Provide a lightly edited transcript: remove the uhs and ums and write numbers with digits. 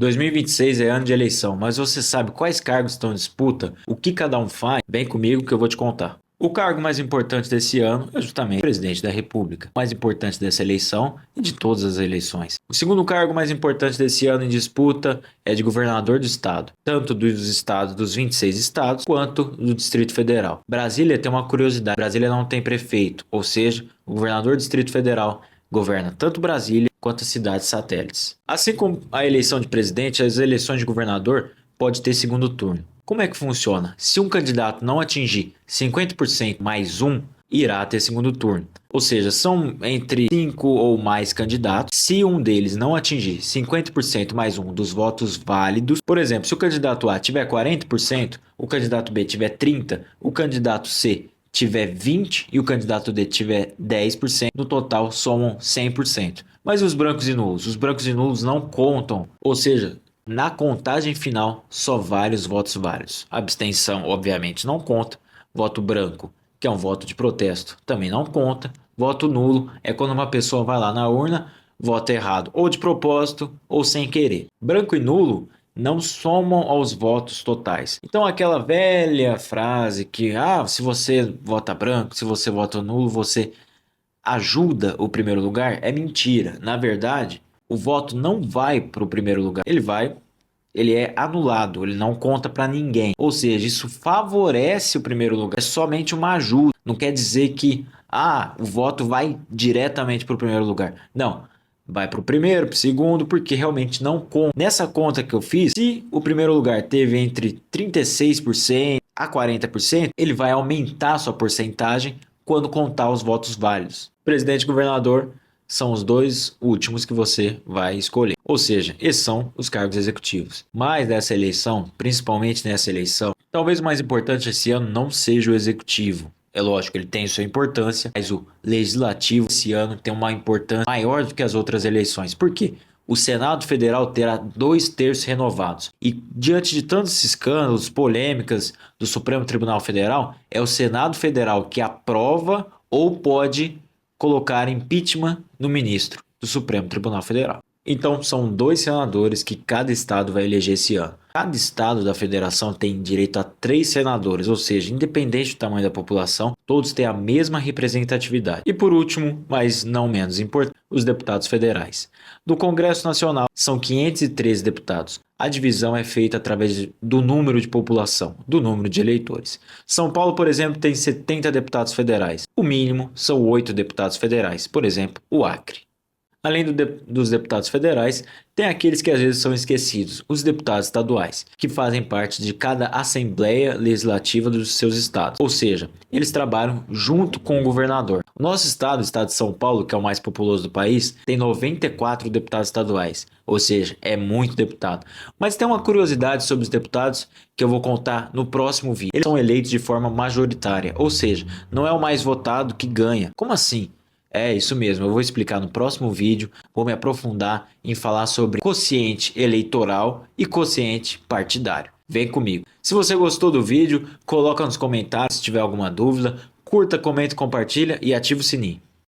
2026 é ano de eleição, mas você sabe quais cargos estão em disputa? O que cada um faz? Vem comigo que eu vou te contar. O cargo mais importante desse ano é justamente o presidente da República, o mais importante dessa eleição e de todas as eleições. O segundo cargo mais importante desse ano em disputa é de governador do estado, tanto dos estados, dos 26 estados, quanto do Distrito Federal. Brasília tem uma curiosidade: Brasília não tem prefeito, ou seja, o governador do Distrito Federal governa tanto Brasília quanto as cidades satélites. Assim como a eleição de presidente, as eleições de governador pode ter segundo turno. Como é que funciona? Se um candidato não atingir 50% mais um, irá ter segundo turno. Ou seja, são entre 5 ou mais candidatos. Se um deles não atingir 50% mais um dos votos válidos, por exemplo, se o candidato A tiver 40%, o candidato B tiver 30%, o candidato C tiver 20% e o candidato D tiver 10%, no total somam 100%. Mas os brancos e nulos? Os brancos e nulos não contam, ou seja, na contagem final só vale os votos válidos. Abstenção, obviamente, não conta. Voto branco, que é um voto de protesto, também não conta. Voto nulo é quando uma pessoa vai lá na urna, vota errado, ou de propósito ou sem querer. Branco e nulo não somam aos votos totais. Então aquela velha frase que, se você vota branco, se você vota nulo, você ajuda o primeiro lugar, é mentira. Na verdade, o voto não vai para o primeiro lugar. Ele é anulado, ele não conta para ninguém. Ou seja, isso favorece o primeiro lugar. É somente uma ajuda. Não quer dizer que o voto vai diretamente para o primeiro lugar. Não. Vai para o primeiro, para o segundo, porque realmente não conta. Nessa conta que eu fiz, se o primeiro lugar teve entre 36% a 40%, ele vai aumentar a sua porcentagem quando contar os votos válidos. Presidente e governador são os dois últimos que você vai escolher. Ou seja, esses são os cargos executivos. Mas nessa eleição, principalmente nessa eleição, talvez o mais importante esse ano não seja o executivo. É lógico, ele tem sua importância, mas o legislativo esse ano tem uma importância maior do que as outras eleições. Por quê? O Senado Federal terá 2/3 renovados. E diante de tantos escândalos, polêmicas do Supremo Tribunal Federal, é o Senado Federal que aprova ou pode colocar impeachment no ministro do Supremo Tribunal Federal. Então, são 2 senadores que cada estado vai eleger esse ano. Cada estado da federação tem direito a 3 senadores, ou seja, independente do tamanho da população, todos têm a mesma representatividade. E por último, mas não menos importante, os deputados federais. Do Congresso Nacional, são 513 deputados. A divisão é feita através do número de população, do número de eleitores. São Paulo, por exemplo, tem 70 deputados federais. O mínimo são 8 deputados federais, por exemplo, o Acre. Além dos deputados federais, tem aqueles que às vezes são esquecidos, os deputados estaduais, que fazem parte de cada Assembleia Legislativa dos seus estados. Ou seja, eles trabalham junto com o governador. O nosso estado, o estado de São Paulo, que é o mais populoso do país, tem 94 deputados estaduais. Ou seja, é muito deputado. Mas tem uma curiosidade sobre os deputados que eu vou contar no próximo vídeo. Eles são eleitos de forma majoritária, ou seja, não é o mais votado que ganha. Como assim? É isso mesmo, eu vou explicar no próximo vídeo, vou me aprofundar em falar sobre quociente eleitoral e quociente partidário. Vem comigo. Se você gostou do vídeo, coloca nos comentários se tiver alguma dúvida, curta, comenta, compartilha e ativa o sininho.